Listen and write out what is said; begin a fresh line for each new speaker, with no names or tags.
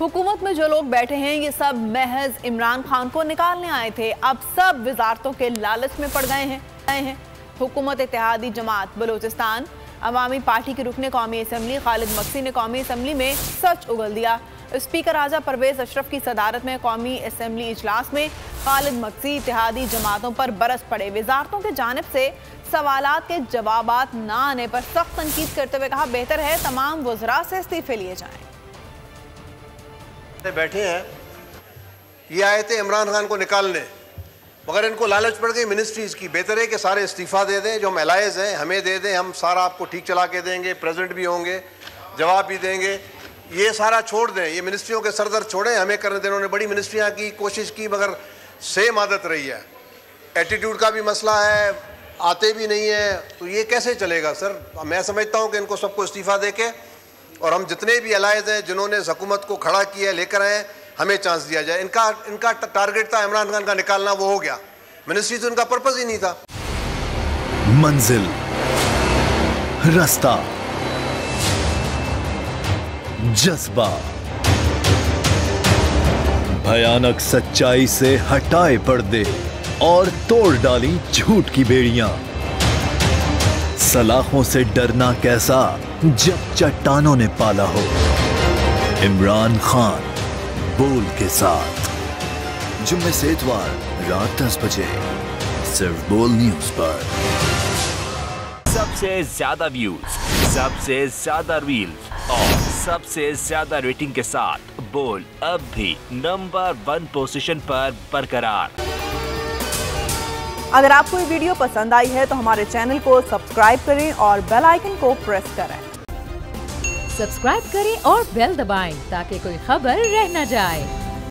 हुकूमत में जो लोग बैठे हैं ये सब महज इमरान खान को निकालने आए थे, अब सब वजारतों के लालच में पड़ गए हैं। हुकूमत इत्तेहादी जमात बलूचिस्तान अवामी पार्टी के रुकने कौमी असम्बली खालिद मक्सी ने कौमी असम्बली में सच उगल दिया। स्पीकर आज़ा परवेज अशरफ की सदारत में कौमी असम्बली इजलास में खालिद मक्सी इत्तेहादी जमातों पर बरस पड़े। वजारतों की जानिब से सवालात के जवाबात ना आने पर सख्त तनकीद करते हुए कहा बेहतर है तमाम वज़रा से इस्तीफे लिए जाएं।
बैठे हैं, ये आए थे इमरान खान को निकालने, मगर इनको लालच पड़ गई मिनिस्ट्रीज़ की। बेहतर है कि सारे इस्तीफ़ा दे दें, जो हम एलाइज़ हैं हमें दे दें, हम सारा आपको ठीक चला के देंगे, प्रेजेंट भी होंगे, जवाब भी देंगे। ये सारा छोड़ दें, ये मिनिस्ट्रियों के सरदर्द छोड़ें, हमें करने दें। उन्होंने बड़ी मिनिस्ट्रियाँ की कोशिश की मगर सेम आदत रही है, एटीट्यूड का भी मसला है, आते भी नहीं है, तो ये कैसे चलेगा सर। मैं समझता हूँ कि इनको सबको इस्तीफ़ा दे के और हम जितने भी एलाइज़ हैं जिन्होंने हुकूमत को खड़ा किया है लेकर आए, हमें चांस दिया जाए। इनका टारगेट था इमरान खान का निकालना, वो हो गया। मिनिस्ट्री तो इनका पर्पस ही नहीं था।
मंजिल, रास्ता, जज्बा, भयानक सच्चाई से हटाए पर्दे और तोड़ डाली झूठ की बेड़ियां। सलाखों से डरना कैसा जब चट्टानों ने पाला हो। इमरान खान बोल के साथ जुम्मे से इतवार रात 10 बजे सिर्फ बोल न्यूज पर।
सबसे ज्यादा व्यूज, सबसे ज्यादा रील्स और सबसे ज्यादा रेटिंग के साथ बोल अब भी नंबर 1 पोजीशन पर बरकरार।
अगर आपको ये वीडियो पसंद आई है तो हमारे चैनल को सब्सक्राइब करें और बेल आइकन को प्रेस करें।
सब्सक्राइब करें और बेल दबाएं ताकि कोई खबर रह न जाए।